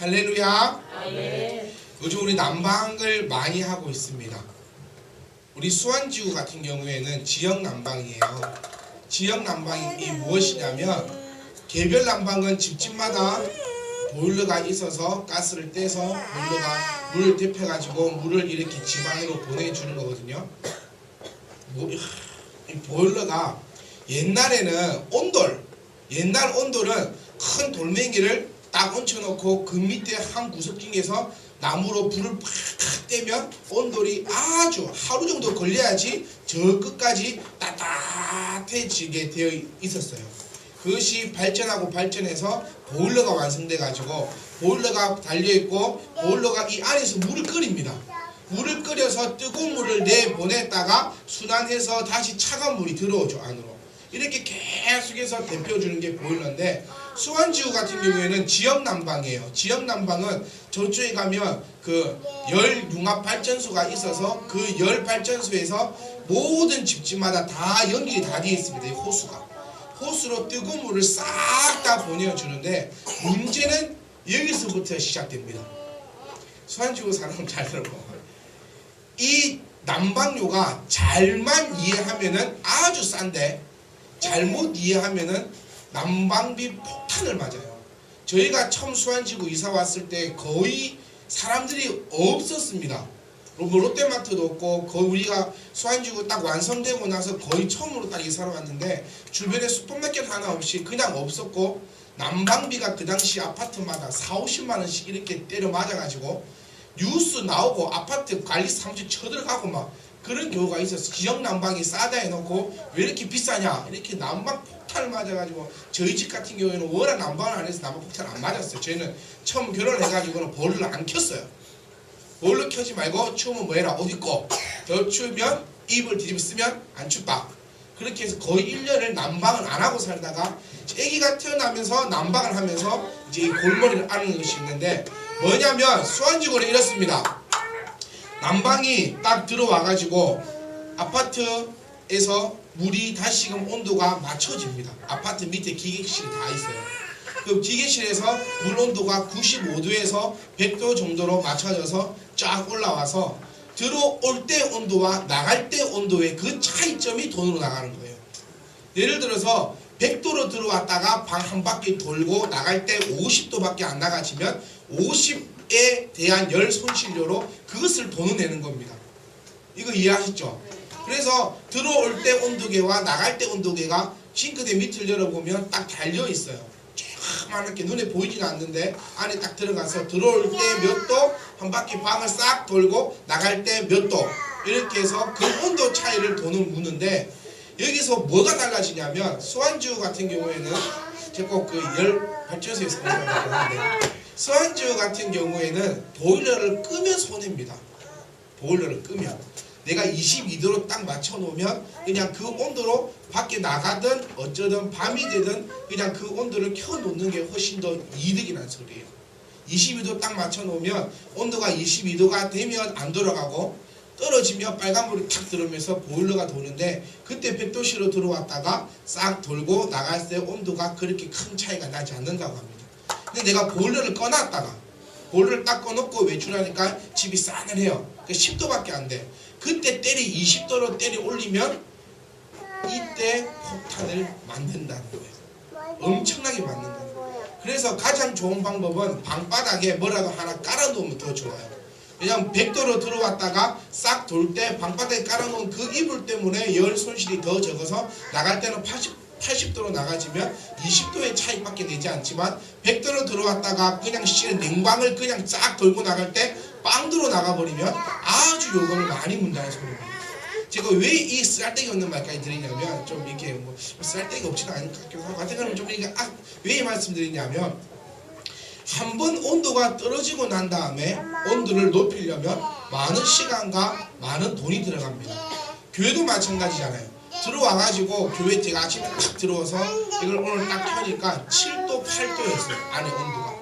할렐루야. 아멘. 요즘 우리 난방을 많이 하고 있습니다. 우리 수원지구 같은 경우에는 지역 난방이에요. 지역 난방이 무엇이냐면 개별 난방은 집집마다 보일러가 있어서 가스를 떼서 보일러가 물을 데펴가지고 물을 이렇게 집 안으로 보내주는 거거든요. 이 보일러가 옛날에는 옛날 온돌은 큰 돌멩이를 딱 얹혀놓고 그 밑에 한 구석진에서 나무로 불을 팍 떼면 온돌이 아주 하루 정도 걸려야지 저 끝까지 따뜻해지게 되어 있었어요. 그것이 발전하고 발전해서 보일러가 완성돼 가지고 보일러가 달려있고 보일러가 이 안에서 물을 끓입니다. 물을 끓여서 뜨거운 물을 내보냈다가 순환해서 다시 차가운 물이 들어오죠, 안으로. 이렇게 계속해서 데펴주는 게 보일러인데, 수원지구 같은 경우에는 지역난방이에요. 지역난방은 저쪽에 가면 그 열융합 발전소가 있어서 그 열 발전소에서 모든 집집마다 다 연결이 다 되어 있습니다. 이 호수로 뜨거운 물을 싹 다 보내주는데, 문제는 여기서부터 시작됩니다. 수원지구 사람 잘 들어보. 이 난방료가 잘만 이해하면은 아주 싼데, 잘못 이해하면은 난방비 폭탄을 맞아요. 저희가 처음 수원지구 이사 왔을 때 거의 사람들이 없었습니다. 롯데마트도 없고, 거의 우리가 수원지구 딱 완성되고 나서 거의 처음으로 딱 이사를 왔는데 주변에 슈퍼마켓 하나 없이 그냥 없었고, 난방비가 그 당시 아파트마다 40~50만원씩 이렇게 때려 맞아가지고 뉴스 나오고 아파트 관리 사무실 쳐들어가고 막 그런 경우가 있었어. 지역 난방이 싸다 해놓고 왜 이렇게 비싸냐, 이렇게 난방 폭탄을 맞아가지고, 저희 집 같은 경우에는 워낙 난방을 안 해서 난방 폭탄 안 맞았어요. 저희는 처음 결혼해가지고는 보일러를 안 켰어요. 보일러 켜지 말고 추우면 뭐해라, 옷 입고, 더 추우면 이불 뒤집어 쓰면 안 춥다. 그렇게 해서 거의 1년을 난방을 안 하고 살다가 아기가 태어나면서 난방을 하면서 이제 이 골머리를 앓는 것이 있는데, 뭐냐면 수원지구는 이렇습니다. 난방이 딱 들어와가지고 아파트에서 물이 다시금 온도가 맞춰집니다. 아파트 밑에 기계실이 다 있어요. 그 기계실에서 물 온도가 95도에서 100도 정도로 맞춰져서 쫙 올라와서 들어올 때 온도와 나갈 때 온도의 그 차이점이 돈으로 나가는 거예요. 예를 들어서 100도로 들어왔다가 방 한 바퀴 돌고 나갈 때 50도밖에 안 나가지면 50에 대한 열 손실료로 그것을 돈을 내는 겁니다. 이거 이해하시죠? 그래서 들어올 때 온도계와 나갈 때 온도계가 싱크대 밑을 열어보면 딱 달려 있어요. 조그맣게 눈에 보이지는 않는데 안에 딱 들어가서 들어올 때 몇 도, 한 바퀴 방을 싹 돌고 나갈 때 몇 도, 이렇게 해서 그 온도 차이를 돈을 무는데, 여기서 뭐가 달라지냐면 수원지구 같은 경우에는 제가 꼭 그 열 발전소에서 하는데, 수원지구 같은 경우에는 보일러를 끄면 손해입니다. 보일러를 끄면 내가 22도로 딱 맞춰 놓으면 그냥 그 온도로 밖에 나가든 어쩌든 밤이 되든 그냥 그 온도를 켜 놓는 게 훨씬 더 이득이라는 소리예요. 22도 딱 맞춰 놓으면 온도가 22도가 되면 안 돌아가고, 떨어지면 빨간불이 탁 들어오면서 보일러가 도는데, 그때 100도씨로 들어왔다가 싹 돌고 나갈 때 온도가 그렇게 큰 차이가 나지 않는다고 합니다. 근데 내가 보일러를 꺼놨다가 보일러를 딱 꺼놓고 외출하니까 집이 싸늘해요. 10도밖에 안 돼. 그때 때리 20도로 때려 올리면 이때 폭탄을 만든다는 거예요. 엄청나게 만든다는 거예요. 그래서 가장 좋은 방법은 방바닥에 뭐라도 하나 깔아놓으면 더 좋아요. 왜냐면 100도로 들어왔다가 싹 돌 때 방바닥에 깔아놓은 그 이불 때문에 열 손실이 더 적어서 나갈 때는 80도로 나가지면 20도의 차이밖에 내지 않지만, 100도로 들어왔다가 그냥 냉방을 그냥 쫙 돌고 나갈 때 빵도로 나가버리면 아주 요금을 많이 문다는 소리입니다. 제가 왜 이 쓸데기 없는 말까지 드리냐면, 좀 이렇게 뭐 쓸데기 없지도 않은 것 같기도 하고, 하여튼 좀 이렇게 왜 이 말씀 드리냐면, 한번 온도가 떨어지고 난 다음에 온도를 높이려면 많은 시간과 많은 돈이 들어갑니다. 교회도 마찬가지잖아요. 들어와가지고 교회 제가 아침에 딱 들어와서 이걸 오늘 딱 켜니까 7도, 8도였어요. 안에 온도가.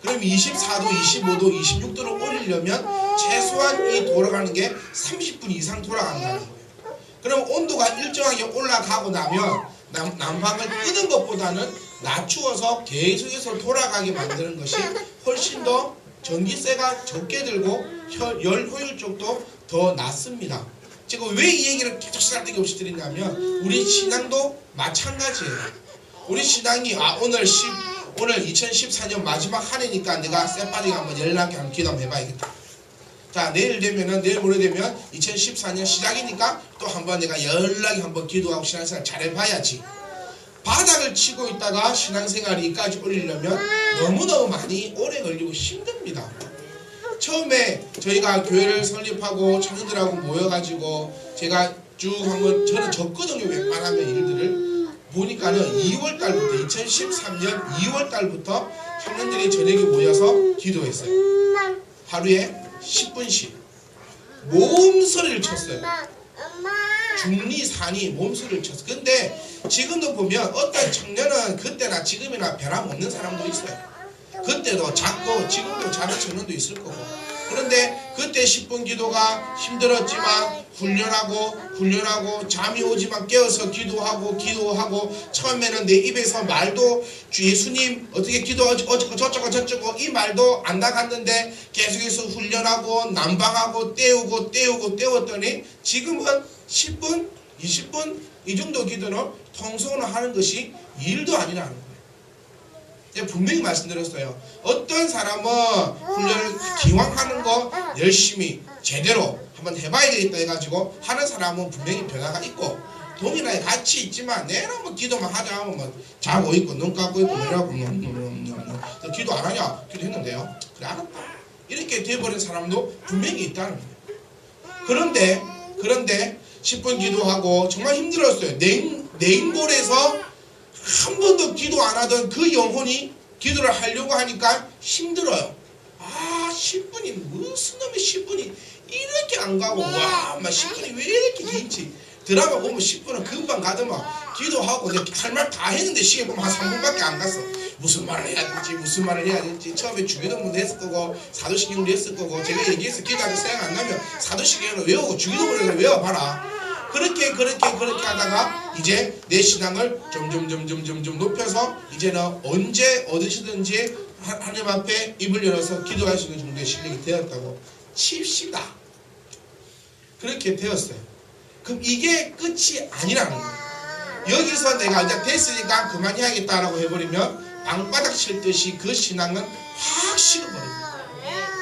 그럼 24도, 25도, 26도로 올리려면 최소한 이 돌아가는 게 30분 이상 돌아간다는 거예요. 그럼 온도가 일정하게 올라가고 나면 난방을 끄는 것보다는 낮추어서 계속해서 돌아가게 만드는 것이 훨씬 더 전기세가 적게 들고 열 효율적도 더 낮습니다. 제가 왜 이 얘기를 계속 쓰잘데기 없이 드리냐면 우리 신앙도 마찬가지예요. 우리 신앙이 오늘 2014년 마지막 한 해니까 내가 쎄빠지게 한번 연락해 한번 기도 한번 해봐야겠다. 자, 내일 모레 되면 2014년 시작이니까 또 한번 내가 연락이 한번 기도하고 신앙생활 잘해봐야지. 바닥을 치고 있다가 신앙생활이 이까지 올리려면 너무너무 많이 오래 걸리고 힘듭니다. 처음에 저희가 교회를 설립하고 청년들하고 모여가지고 제가 쭉 한번 저는 졌거든요. 웬만하면 일들을 보니까는 2월달부터 2013년 2월달부터 청년들이 저녁에 모여서 기도했어요. 하루에 10분씩 몸소리를 쳤어요. 중리산이 몸소리를 쳤어요. 근데 지금도 보면 어떤 청년은 그때나 지금이나 변함없는 사람도 있어요. 그때도 작고 지금도 작은 청년도 있을 거고. 그런데 그때 10분 기도가 힘들었지만 훈련하고 잠이 오지만 깨어서 기도하고 처음에는 내 입에서 말도 주 예수님 어떻게 어쩌고 저쩌고 이 말도 안 나갔는데 계속해서 훈련하고 난방하고 때웠더니 지금은 10분 20분 이 정도 기도는 통성으로 하는 것이 일도 아니라는 거예요. 제가 분명히 말씀드렸어요. 어떤 사람은 훈련을 기왕 하는 거 열심히 제대로 한번 해봐야 되겠다 해가지고 하는 사람은 분명히 변화가 있고 동일하게 같이 있지만 내가 뭐 기도만 하자 하면 뭐 자고 있고 눈 감고 있고 이러고 너 기도 안 하냐? 기도했는데요. 그래 알았다. 이렇게 돼버린 사람도 분명히 있다는 거예요. 그런데 10분 기도하고 정말 힘들었어요. 냉골에서 한 번도 기도 안 하던 그 영혼이 기도를 하려고 하니까 힘들어요. 10분이 무슨 놈의 10분이 이렇게 안 가고 와, 10분이 왜 이렇게 긴지. 드라마 보면 10분은 금방 가더만 기도하고 내가 할 말 다 했는데 시계 보면 한 3분밖에 안 갔어. 무슨 말을 해야 될지 처음에 주기도문도 했을 거고 사도신경도 했을 거고 제가 얘기해서 기도하면 생각 안 나면 사도신경을 외우고 주기도문을 외워봐라. 그렇게 하다가 이제 내 신앙을 점점 높여서 이제는 언제 어디서든지 하나님 앞에 입을 열어서 기도할 수 있는 정도의 실력이 되었다고 칩시다. 그렇게 되었어요. 그럼 이게 끝이 아니라는 거예요. 여기서 내가 이제 됐으니까 그만해야겠다라고 해버리면 방바닥 칠 듯이 그 신앙은 확 식어버립니다.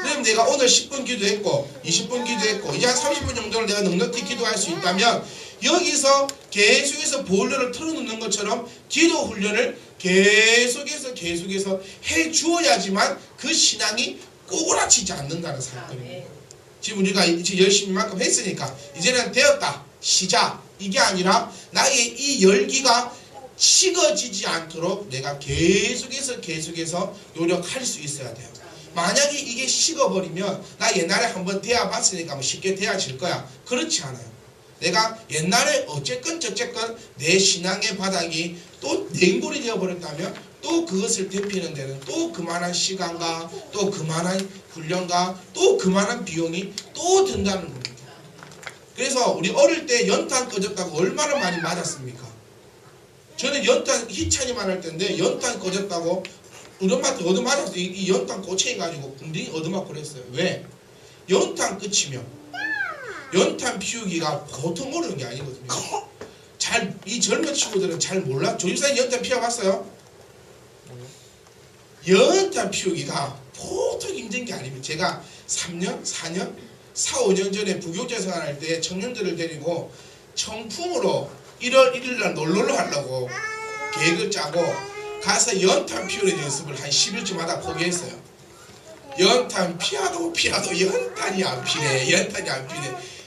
그럼 내가 오늘 10분 기도했고 20분 기도했고 이제 한 30분 정도를 내가 넉넉히 기도할 수 있다면 여기서 계속해서 보일러를 틀어놓는 것처럼 기도 훈련을 계속해서 해 주어야지만 그 신앙이 꼬그라치지 않는다는 사건입니다. 지금 우리가 열심히 만큼 했으니까 이제는 되었다. 시작. 이게 아니라 나의 이 열기가 식어지지 않도록 내가 계속해서 노력할 수 있어야 돼요. 만약에 이게 식어버리면 나 옛날에 한번 대해봤으니까 뭐 쉽게 대해질 거야. 그렇지 않아요. 내가 옛날에 어쨌건 내 신앙의 바닥이 또 냉골이 되어버렸다면 또 그것을 되피는 데는 또 그만한 시간과 또 그만한 훈련과 또 그만한 비용이 또 든다는 겁니다. 그래서 우리 어릴 때 연탄 꺼졌다고 얼마나 많이 맞았습니까? 저는 연탄 희찬이만 할 때인데 연탄 꺼졌다고 우리 엄마한테 얻어맞았어요. 이 연탄 꼬챙이 가지고 궁둥이 얻어맞고 그랬어요. 왜? 연탄 끝이면 연탄 피우기가 보통 어려운 게 아니거든요. 이 젊은 친구들은 잘 몰라. 조집사님 연탄 피워봤어요? 연탄 피우기가 보통 힘든 게 아닙니다. 제가 3년, 4년, 4, 5년 전에 부교재 생활할 때 청년들을 데리고 청풍으로 1월 1일 날 놀러를 하려고 계획을 짜고 가서 연탄 피우는 연습을 한 10일쯤 하다 포기했어요. 연탄 피워도 연탄이 안 피네.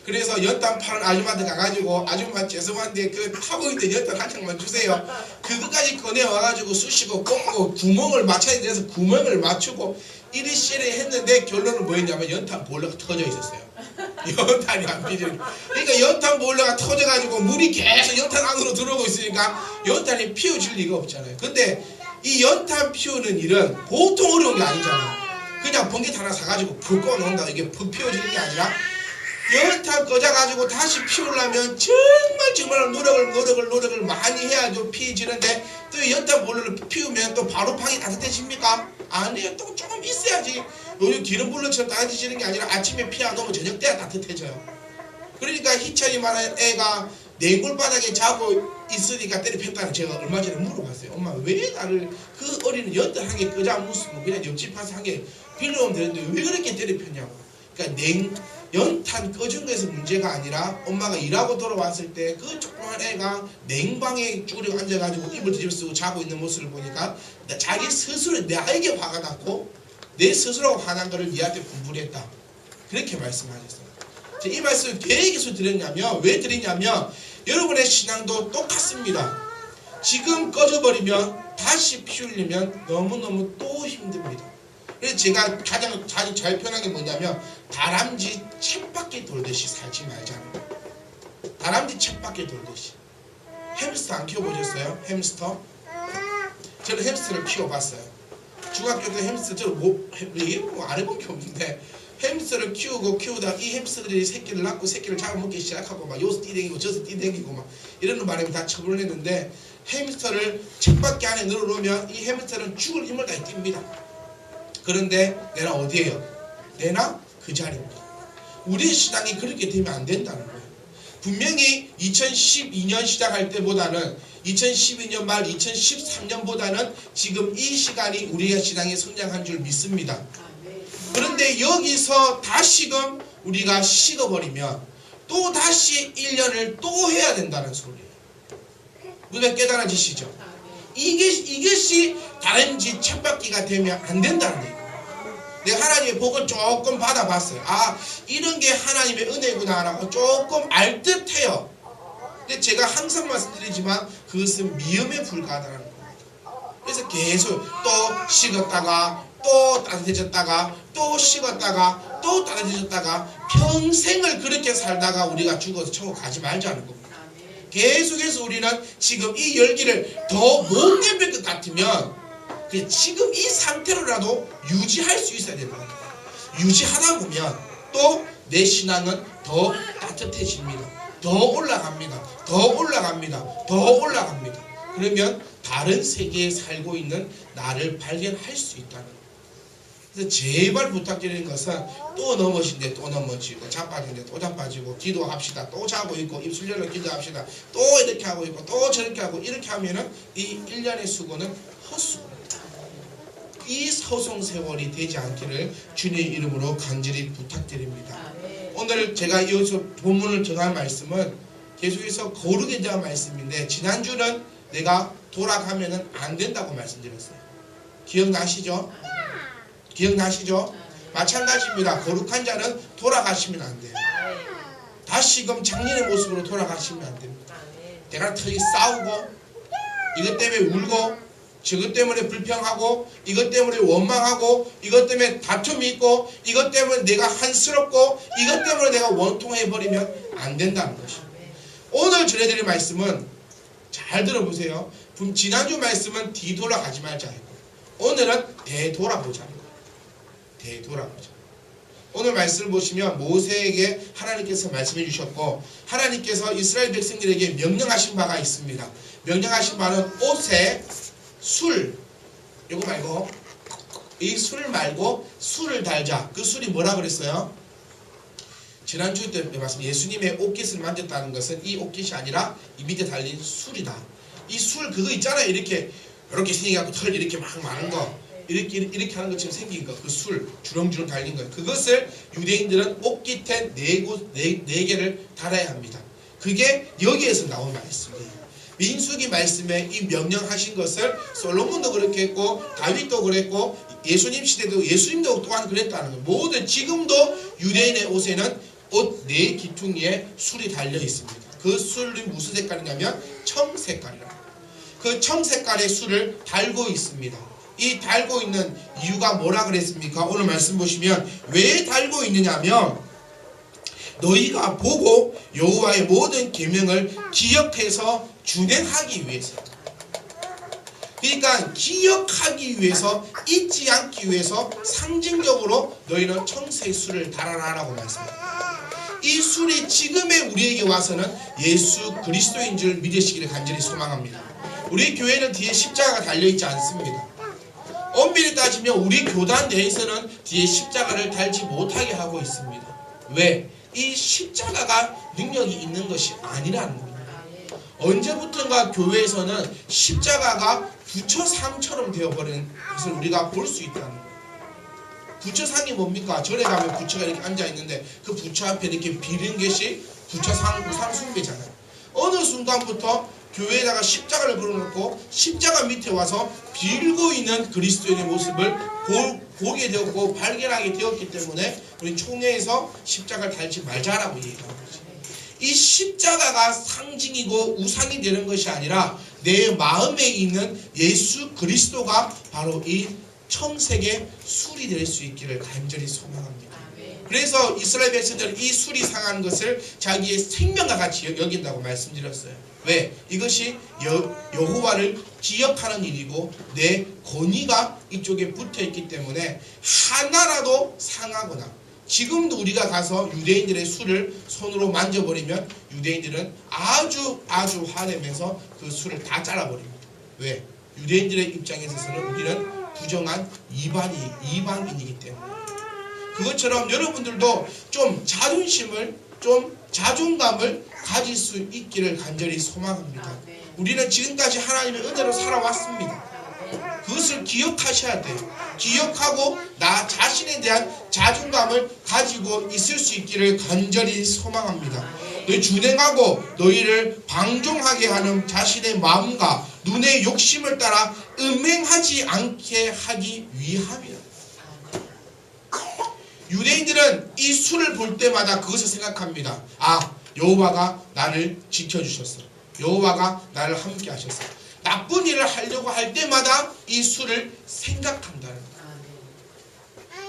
그래서 연탄 파는 아줌마한테 가가지고 아줌마 죄송한데 그 하고 있는 연탄 한 장만 주세요. 그것까지 꺼내와가지고 쑤시고 꽂고 구멍을 맞춰야 돼서 구멍을 맞추고 이리시리 했는데 결론은 뭐였냐면 연탄 보일러가 터져 있었어요. 연탄이 안 피죠. 그러니까 연탄 보일러가 터져가지고 물이 계속 연탄 안으로 들어오고 있으니까 연탄이 피워질 리가 없잖아요. 근데 이 연탄 피우는 일은 보통 어려운 게 아니잖아요. 그냥 번개 하나 사가지고 불 꺼놓는다고 이게 푹 피워지는 게 아니라 연탄 꺼져가지고 다시 피우려면 정말 노력을 많이 해야죠. 피워지는데 또 연탄 보일러를 피우면 또 바로 방이 따뜻해집니까? 아니에요. 또 조금 있어야지. 요즘 기름불로처럼 따뜻해지는 게 아니라 아침에 피 안 오면 저녁 때야 따뜻해져요. 그러니까 희철이 말한 애가 냉골바닥에 자고 있으니까 때려팼다는 제가 얼마 전에 물어봤어요. 엄마 왜 나를 그 어린은 연달하게 끄자 무스고 그냥 옆집 가서 한 개 빌려오면 되는데 왜 그렇게 때려팼냐고. 그러니까 연탄 꺼준 거에서 문제가 아니라 엄마가 일하고 돌아왔을 때 그 조그만 애가 냉방에 쭈그리고 앉아가지고 이불 뒤집어 쓰고 자고 있는 모습을 보니까 자기 스스로 나에게 화가 났고 내 스스로가 화난 거를 니한테 분분했다. 그렇게 말씀하셨어요. 이 말씀을 계속해서 드렸냐면 왜 드리냐면 여러분의 신앙도 똑같습니다. 지금 꺼져버리면 다시 피우려면 너무너무 또 힘듭니다. 그래서 제가 가장 잘 표현한 게 뭐냐면 다람쥐 쳇바퀴 돌듯이 살지 말자는 거예요. 다람쥐 쳇바퀴 돌듯이. 햄스터 안 키워보셨어요? 햄스터? 저는 햄스터를 키워봤어요. 중학교 때 햄스터 이게 뭐 안 해본 게 없는데 햄스터를 키우다 이 햄스터들이 새끼를 낳고 새끼를 잡아먹기 시작하고 막 요서 뛰댕기고 저서 뛰댕기고 막 이러는 바람에 다 처분을 했는데 햄스터를 쳇바퀴 안에 넣어놓으면 이 햄스터는 죽을 힘을 다해 뜁니다. 그런데 내나 어디에요? 내나 그 자리입니다. 우리의 신앙이 그렇게 되면 안 된다는 거예요. 분명히 2012년 시작할 때보다는 2012년 말 2013년보다는 지금 이 시간이 우리의 신앙이 성장한 줄 믿습니다. 그런데 여기서 다시금 우리가 식어버리면 또 다시 1년을 또 해야 된다는 소리예요. 무슨 깨달아지시죠? 이것이 다람쥐 쳇바퀴가 되면 안 된다는 얘기예요. 내가 하나님의 복을 조금 받아봤어요. 아, 이런 게 하나님의 은혜구나라고 조금 알 듯해요. 근데 제가 항상 말씀드리지만 그것은 미음에 불과하다는 겁니다. 그래서 계속 또 식었다가 또 따뜻해졌다가 또 식었다가 또 따뜻해졌다가 평생을 그렇게 살다가 우리가 죽어서 천국 가지 말자는 겁니다. 계속해서 우리는 지금 이 열기를 더 못 내릴 것 같으면 지금 이 상태로라도 유지할 수 있어야 된다. 유지하다 보면 또 내 신앙은 더 따뜻해집니다. 더 올라갑니다. 더 올라갑니다. 더 올라갑니다. 그러면 다른 세계에 살고 있는 나를 발견할 수 있다는 거예요. 그래서 제발 부탁드리는 것은 또 넘어진데 또 넘어지고 자빠진데 또 자빠지고 기도합시다. 또 자고 있고 입술 열려 기도합시다. 또 이렇게 하고 있고 또 저렇게 하고 이렇게 하면은 이 1년의 수고는 헛수고입니다. 이 소송세월이 되지 않기를 주님의 이름으로 간절히 부탁드립니다. 오늘 제가 여기서 본문을 정한 말씀은 계속해서 거룩에 대한 말씀인데 지난주는 내가 돌아가면은 안 된다고 말씀드렸어요. 기억나시죠? 기억나시죠? 마찬가지입니다. 거룩한 자는 돌아가시면 안 돼요. 다시금 작년의 모습으로 돌아가시면 안 됩니다. 내가 터지 싸우고 이것 때문에 울고 저것 때문에 불평하고 이것 때문에 원망하고 이것 때문에 다툼이 있고 이것 때문에 내가 한스럽고 이것 때문에 내가 원통해버리면 안 된다는 것입니다. 오늘 전해드릴 말씀은 잘 들어보세요. 지난주 말씀은 뒤돌아가지 말자 했고 오늘은 되돌아보자는 거예요. 되돌아보자. 오늘 말씀을 보시면 모세에게 하나님께서 말씀해 주셨고 하나님께서 이스라엘 백성들에게 명령하신 바가 있습니다. 명령하신 바는 옷에 술, 이거 말고 이 술 말고 술을 달자. 그 술이 뭐라 그랬어요? 지난주 때 말씀 예수님의 옷깃을 만졌다는 것은 이 옷깃이 아니라 이 밑에 달린 술이다. 이 술 그거 있잖아요. 이렇게 생겨갖고 털 이렇게 막 많은 거 이렇게 하는 것처럼 생긴 거 그 술 주렁주렁 달린 거 그것을 유대인들은 옷깃에 네 개를 달아야 합니다. 그게 여기에서 나온 말씀이에요. 민수기 말씀에 이 명령하신 것을 솔로몬도 그렇게 했고 다윗도 그랬고 예수님 시대도 예수님도 또한 그랬다는 거예요. 모든 지금도 유대인의 옷에는 옷 네 기퉁이에 술이 달려 있습니다. 그 술이 무슨 색깔이냐면 청색깔이라. 그 청색깔의 술을 달고 있습니다. 이 달고 있는 이유가 뭐라 그랬습니까? 오늘 말씀 보시면 왜 달고 있느냐면 너희가 보고 여호와의 모든 계명을 기억해서 준행하기 위해서. 그러니까 기억하기 위해서 잊지 않기 위해서 상징적으로 너희는 청색 술을 달아라라고 말씀합니다. 이 술이 지금의 우리에게 와서는 예수 그리스도인 줄 믿으시기를 간절히 소망합니다. 우리 교회는 뒤에 십자가가 달려있지 않습니다. 엄밀히 따지면 우리 교단 내에서는 뒤에 십자가를 달지 못하게 하고 있습니다. 왜? 이 십자가가 능력이 있는 것이 아니라는 겁니다. 언제부턴가 교회에서는 십자가가 부처상처럼 되어버린 것을 우리가 볼 수 있다는 거예요. 부처상이 뭡니까? 절에 가면 부처가 이렇게 앉아있는데 그 부처 앞에 이렇게 비는 것이 부처상, 우상숭배잖아요. 어느 순간부터 교회에다가 십자가를 걸어놓고 십자가 밑에 와서 빌고 있는 그리스도인의 모습을 보게 되었고 발견하게 되었기 때문에 우리 총회에서 십자가를 달지 말자라고 얘기하는 거죠. 이 십자가가 상징이고 우상이 되는 것이 아니라 내 마음에 있는 예수 그리스도가 바로 이 청색의 술이 될 수 있기를 간절히 소망합니다. 그래서 이스라엘 백성들은 이 술이 상하는 것을 자기의 생명과 같이 여긴다고 말씀드렸어요. 왜? 이것이 여호와를 기억하는 일이고 내 권위가 이쪽에 붙어있기 때문에 하나라도 상하거나, 지금도 우리가 가서 유대인들의 술을 손으로 만져버리면 유대인들은 아주 화내면서 그 술을 다 잘라버립니다. 왜? 유대인들의 입장에 있어서는 우리는 부정한 이방인이기 때문에. 그것처럼 여러분들도 좀 자존심을, 좀 자존감을 가질 수 있기를 간절히 소망합니다. 우리는 지금까지 하나님의 은혜로 살아왔습니다. 그것을 기억하셔야 돼요. 기억하고 나 자신에 대한 자존감을 가지고 있을 수 있기를 간절히 소망합니다. 너희 준행하고 너희를 방종하게 하는 자신의 마음과 눈의 욕심을 따라 음행하지 않게 하기 위함이다. 유대인들은 이 술을 볼 때마다 그것을 생각합니다. 아, 여호와가 나를 지켜주셨어. 여호와가 나를 함께 하셨어. 나쁜 일을 하려고 할 때마다 이 술을 생각한다는 거예요.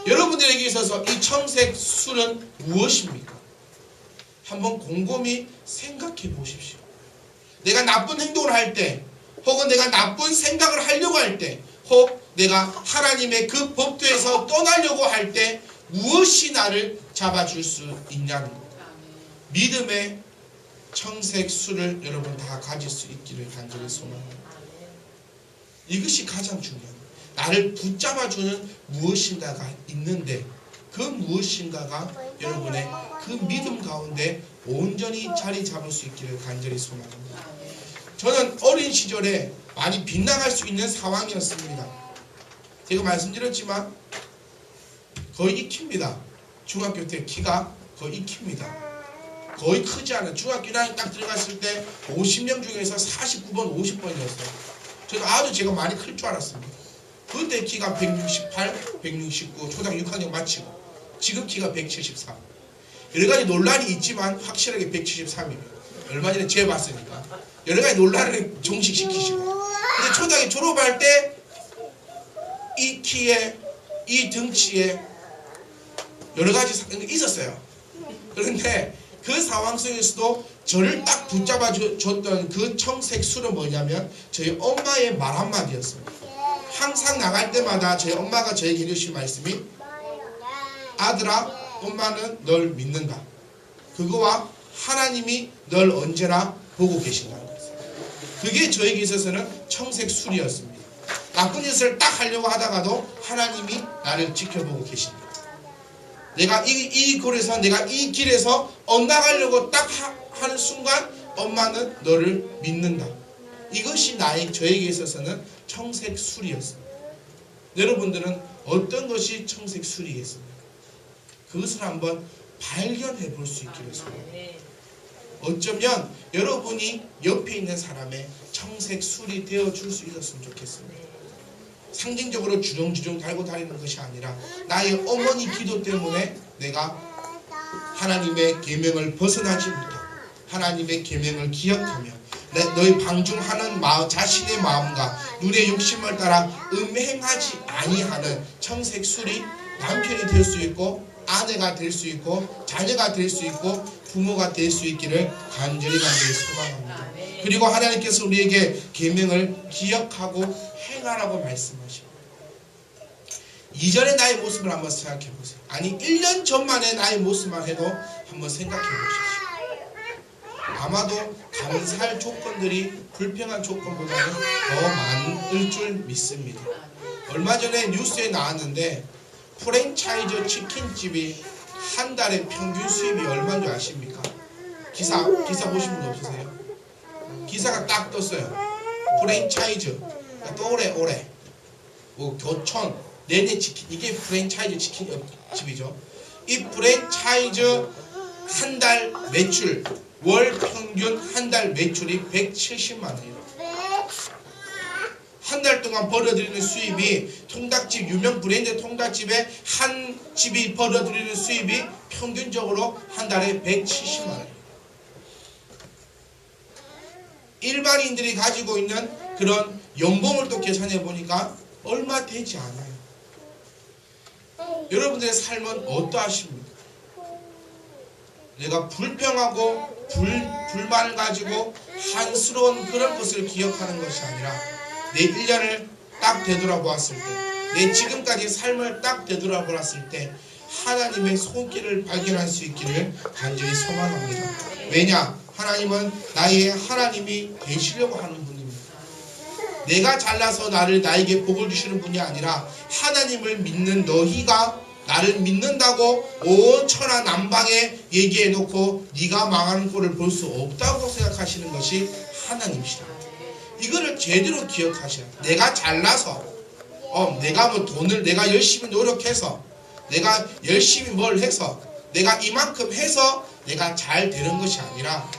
여러분들에게 있어서 이 청색 술은 무엇입니까? 한번 곰곰이 생각해 보십시오. 내가 나쁜 행동을 할 때, 혹은 내가 나쁜 생각을 하려고 할 때, 혹 내가 하나님의 그 법도에서 떠나려고 할 때 무엇이 나를 잡아줄 수 있냐는 거예요. 믿음의 청색 술을 여러분 다 가질 수 있기를 간절히 소망합니다. 이것이 가장 중요합니다. 나를 붙잡아주는 무엇인가가 있는데 그 무엇인가가 여러분의 그 믿음 가운데 온전히 자리 잡을 수 있기를 간절히 소망합니다. 저는 어린 시절에 많이 빗나갈 수 있는 상황이었습니다. 제가 말씀드렸지만 거의 익힙니다. 중학교 때 키가 거의 익힙니다. 거의 크지 않은 중학교 1학년 딱 들어갔을 때 50명 중에서 49번, 50번이었어요. 저도 아주 제가 많이 클 줄 알았습니다. 그때 키가 168, 169, 초등학교 6학년 마치고 지금 키가 173. 여러 가지 논란이 있지만 확실하게 173이에요. 얼마 전에 재봤으니까. 여러 가지 논란을 종식시키시고. 근데 초등학교 졸업할 때 이 키에, 이 등치에 여러 가지 있었어요. 그런데 그 상황 속에서도 저를 딱 붙잡아 줬던 그 청색 술은 뭐냐면 저희 엄마의 말 한마디였습니다. 항상 나갈 때마다 저희 엄마가 저에게 해주신 말씀이 아들아, 엄마는 널 믿는다. 그거와 하나님이 널 언제나 보고 계신다는 거예요. 그게 저에게 있어서는 청색 술이었습니다. 나쁜 짓을 딱 하려고 하다가도 하나님이 나를 지켜보고 계신다. 내가 이 골에서, 내가 이 길에서 엇나가려고 딱 하는 순간 엄마는 너를 믿는다. 이것이 저에게 있어서는 청색 술이었습니다. 여러분들은 어떤 것이 청색 술이겠습니까? 그것을 한번 발견해 볼 수 있기를 소원합니다. 어쩌면 여러분이 옆에 있는 사람의 청색 술이 되어줄 수 있었으면 좋겠습니다. 상징적으로 주렁주렁 달고 다니는 것이 아니라 나의 어머니 기도 때문에 내가 하나님의 계명을 벗어나지 못하고 하나님의 계명을 기억하며 너희 방중하는 자신의 마음과 눈의 욕심을 따라 음행하지 아니하는 청색 술이 남편이 될 수 있고 아내가 될 수 있고 자녀가 될 수 있고 부모가 될 수 있기를 간절히 소망합니다. 그리고 하나님께서 우리에게 계명을 기억하고 행하라고 말씀하십니다. 이전의 나의 모습을 한번 생각해 보세요. 아니 1년 전만의 나의 모습만 해도 한번 생각해 보십시오. 아마도 감사할 조건들이 불평한 조건보다는 더 많을 줄 믿습니다. 얼마 전에 뉴스에 나왔는데 프랜차이즈 치킨집이 한 달에 평균 수입이 얼마인 줄 아십니까? 기사 보신 분 없으세요? 기사가 딱 떴어요. 프랜차이즈 그러니까 또 오래 뭐 교촌 내내 치킨 이게 프랜차이즈 치킨집이죠. 이 프랜차이즈 한 달 매출 월 평균 한 달 매출이 170만 원이에요. 한 달 동안 벌어들이는 수입이 통닭집 유명 브랜드 통닭집의 한 집이 벌어들이는 수입이 평균적으로 한 달에 170만 원이에요. 일반인들이 가지고 있는 그런 연봉을 또 계산해 보니까 얼마 되지 않아요. 여러분들의 삶은 어떠하십니까? 내가 불평하고 불만을 가지고 한스러운 그런 것을 기억하는 것이 아니라 내 1년을 딱 되돌아보았을 때, 내 지금까지 삶을 딱 되돌아보았을 때 하나님의 손길을 발견할 수 있기를 간절히 소망합니다. 왜냐? 하나님은 나의 하나님이 되시려고 하는 분입니다. 내가 잘나서 나에게 복을 주시는 분이 아니라 하나님을 믿는 너희가 나를 믿는다고 온 천하 남방에 얘기해놓고 네가 망하는 꼴을 볼 수 없다고 생각하시는 것이 하나님이시다. 이거를 제대로 기억하셔야 돼요. 내가 잘나서 내가 뭐 돈을 내가 열심히 노력해서 내가 열심히 뭘 해서 내가 이만큼 해서 내가 잘 되는 것이 아니라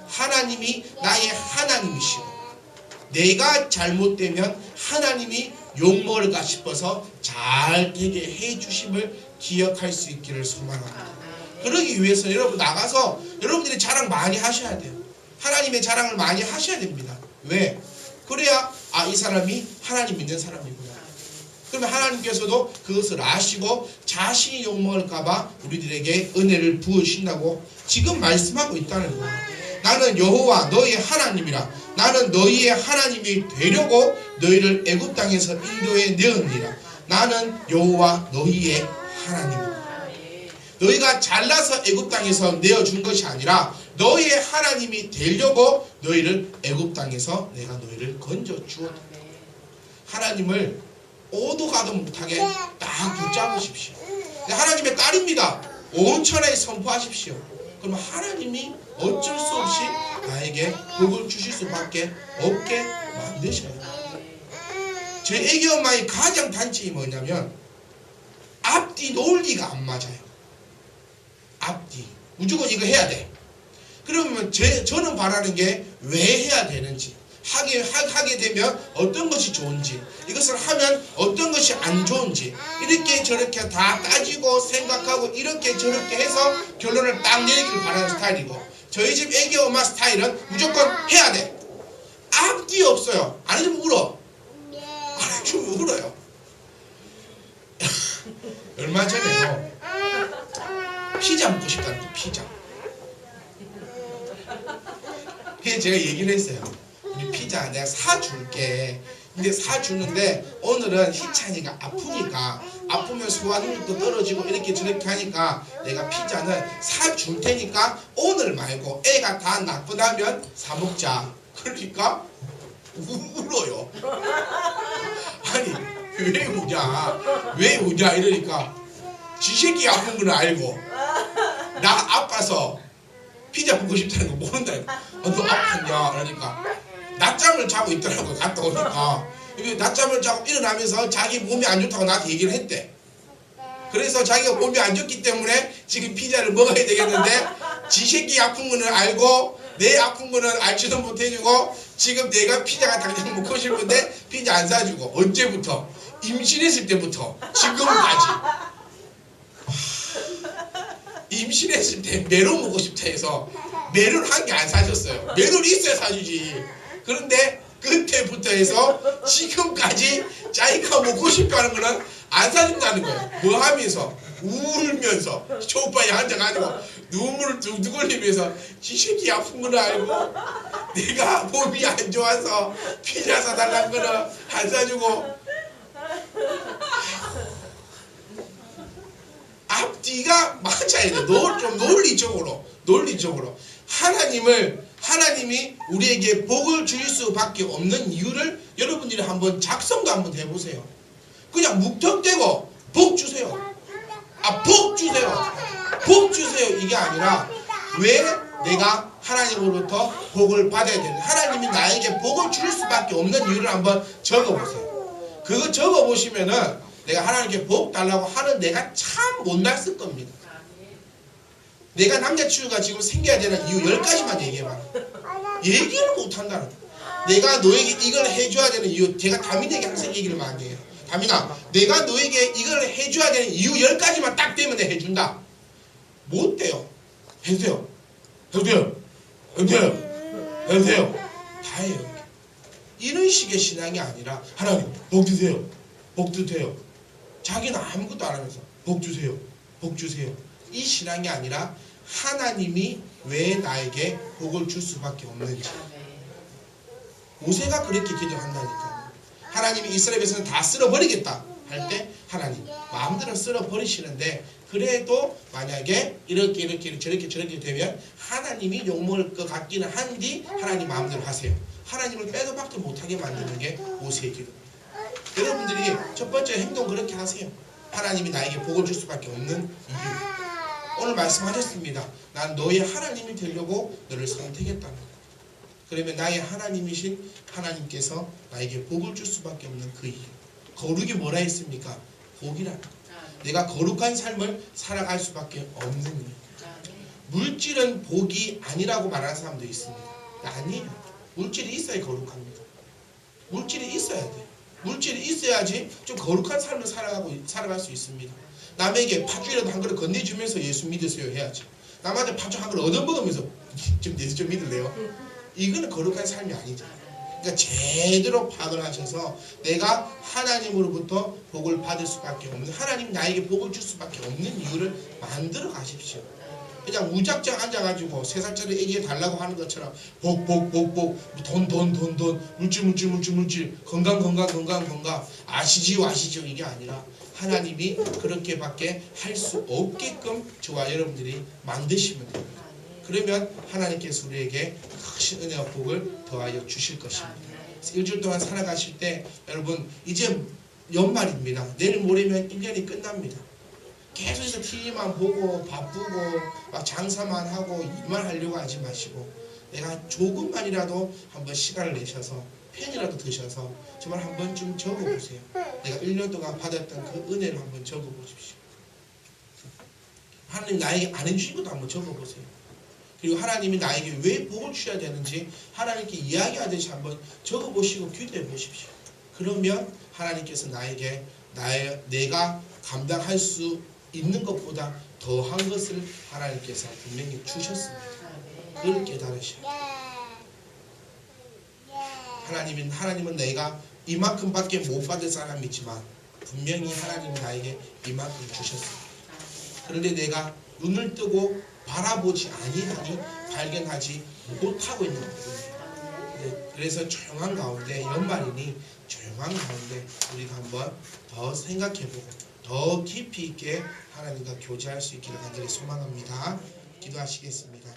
하나님이 나의 하나님이시고 내가 잘못되면 하나님이 욕먹을까 싶어서 잘 되게 해주심을 기억할 수 있기를 소망합니다. 그러기 위해서 여러분 나가서 여러분들이 자랑 많이 하셔야 돼요. 하나님의 자랑을 많이 하셔야 됩니다. 왜? 그래야 이 사람이 하나님 믿는 사람이구나. 그러면 하나님께서도 그것을 아시고 자신이 욕먹을까봐 우리들에게 은혜를 부으신다고 지금 말씀하고 있다는 거예요. 나는 여호와 너희의 하나님이라. 나는 너희의 하나님이 되려고 너희를 애굽 땅에서 인도해 내었느니라. 나는 여호와 너희의 하나님이다. 너희가 잘나서 애굽 땅에서 내어준 것이 아니라 너희의 하나님이 되려고 너희를 애굽 땅에서 내가 너희를 건져 주었다. 하나님을 오도 가도 못하게 딱 붙잡으십시오. 하나님의 딸입니다. 온 천하에 선포하십시오. 그럼 하나님이 어쩔 수 없이 나에게 복을 주실 수밖에 없게 만드셔야 돼요. 제 애기 엄마의 가장 단점이 뭐냐면 앞뒤 논리가 안 맞아요. 앞뒤 무조건 이거 해야 돼. 그러면 저는 바라는 게 왜 해야 되는지, 하게 되면 어떤 것이 좋은지, 이것을 하면 어떤 것이 안 좋은지 이렇게 저렇게 다 따지고 생각하고 이렇게 저렇게 해서 결론을 딱 내리길 바라는 스타일이고, 저희 집 애기 엄마 스타일은 무조건 해야 돼. 앞뒤 없어요. 안 해주면 울어. 안 해주면 울어요. 얼마 전에도 피자 먹고 싶다는데 피자. 그래서 제가 얘기를 했어요. 우리 피자 내가 사줄게. 근데 사주는데 오늘은 희찬이가 아프니까, 아프면 소화능력도 떨어지고 이렇게 저렇게 하니까 내가 피자는 사줄 테니까 오늘 말고 애가 다 낫고 나면 사 먹자. 그러니까 울어요. 아니 왜 우냐 이러니까 지새끼 아픈 건 알고 나 아파서 피자 먹고 싶다는 거 모른다. 너 아팠냐? 그러니까 낮잠을 자고 있더라고. 갔다 오니까 낮잠을 자고 일어나면서 자기 몸이 안 좋다고 나한테 얘기를 했대. 그래서 자기가 몸이 안 좋기 때문에 지금 피자를 먹어야 되겠는데 지 새끼 아픈 거는 알고 내 아픈 거는 알지도 못해주고 지금 내가 피자가 당장 먹고 싶은데 피자 안 사주고, 언제부터? 임신했을 때부터 지금까지. 임신했을 때 메론 먹고 싶다 해서 메론 한 개 안 사줬어요. 메론 있어야 사주지. 그런데 그때부터 해서 지금까지 자기가 먹고 싶다는 거는 안 사준다는 거예요. 뭐 하면서? 울면서 소파에 앉아가지고 눈물을 둥둥 흘리면서 지 새끼 아픈 걸 알고 내가 몸이 안 좋아서 피자 사달라는 거는 안 사주고. 앞뒤가 맞아야 돼. 좀 논리적으로 하나님이 우리에게 복을 주실 수밖에 없는 이유를 여러분들이 한번 작성도 한번 해보세요. 그냥 묵턱대고 복 주세요. 복 주세요. 복 주세요. 이게 아니라 왜 내가 하나님으로부터 복을 받아야 되는, 하나님이 나에게 복을 줄 수밖에 없는 이유를 한번 적어보세요. 그거 적어보시면은 내가 하나님께 복 달라고 하는 내가 참 못났을 겁니다. 내가 남자친구가 지금 생겨야 되는 이유 10가지만 얘기해봐. 얘기를 못한다는 거야. 내가 너에게 이걸 해줘야 되는 이유, 제가 다민에게 항상 얘기를 많이 해요. 다민아, 내가 너에게 이걸 해줘야 되는 이유 10가지만 딱 되면 내가 해준다. 못 돼요. 해주세요. 해주세요. 해주세요. 해주세요. 다 해요. 이런 식의 신앙이 아니라 하나님 복 주세요. 복 주세요. 자기는 아무것도 안 하면서 복 주세요. 복 주세요. 이 신앙이 아니라 하나님이 왜 나에게 복을 줄 수밖에 없는지. 모세가 그렇게 기도한다니까요. 하나님이 이스라엘 백성을 다 쓸어버리겠다 할 때 하나님 마음대로 쓸어버리시는데, 그래도 만약에 이렇게 저렇게 되면 하나님이 욕먹을 것 같기는 한데 하나님 마음대로 하세요. 하나님을 빼도 박도 못하게 만드는 게 모세의 기도입니다. 여러분들이 첫 번째 행동 그렇게 하세요. 하나님이 나에게 복을 줄 수밖에 없는 이유. 오늘 말씀하셨습니다. 난 너의 하나님이 되려고 너를 선택했다는 것. 그러면 나의 하나님이신 하나님께서 나에게 복을 줄 수밖에 없는 그 이유. 거룩이 뭐라 했습니까? 복이라는 것. 내가 거룩한 삶을 살아갈 수밖에 없는 이유. 물질은 복이 아니라고 말하는 사람도 있습니다. 아니에요. 물질이 있어야 거룩합니다. 물질이 있어야 돼요. 물질이 있어야지 좀 거룩한 삶을 살아갈 수 있습니다. 남에게 팥죽이라도 한 그릇 건네주면서 예수 믿으세요 해야지. 남한테 팥죽 한 그릇 얻어먹으면서 좀 예수 좀 믿을래요? 이거는 거룩한 삶이 아니죠. 그러니까 제대로 파악을 하셔서 내가 하나님으로부터 복을 받을 수밖에 없는, 하나님 나에게 복을 줄 수밖에 없는 이유를 만들어 가십시오. 그냥 무작정 앉아가지고 3살짜리 애기에 달라고 하는 것처럼 복, 돈, 물질, 건강, 아시지요 이게 아니라 하나님이 그렇게밖에 할 수 없게끔 저와 여러분들이 만드시면 됩니다. 그러면 하나님께서 우리에게 크신 은혜와 복을 더하여 주실 것입니다. 일주일 동안 살아가실 때 여러분 이제 연말입니다. 내일 모레면 1년이 끝납니다. 계속해서 TV만 보고 바쁘고 막 장사만 하고 일만 하려고 하지 마시고 내가 조금만이라도 한번 시간을 내셔서 펜이라도 드셔서 정말 한 번쯤 적어보세요. 내가 1년 동안 받았던 그 은혜를 한번 적어보십시오. 하나님 나에게 안 해주신 것도 한번 적어보세요. 그리고 하나님이 나에게 왜 복을 주셔야 되는지 하나님께 이야기하듯이 한번 적어보시고 기도해 보십시오. 그러면 하나님께서 나에게 내가 감당할 수 있는 것보다 더한 것을 하나님께서 분명히 주셨습니다. 그걸 깨달으셔야 하나님은 내가 이만큼밖에 못 받을 사람이지만 분명히 하나님은 나에게 이만큼 주셨습니다. 그런데 내가 눈을 뜨고 바라보지 아니하니 발견하지 못하고 있는 거거든요. 그래서 조용한 가운데, 연말이니 조용한 가운데 우리가 한번 더 생각해보고 더 깊이 있게 하나님과 교제할 수 있기를 간절히 소망합니다. 기도하시겠습니다.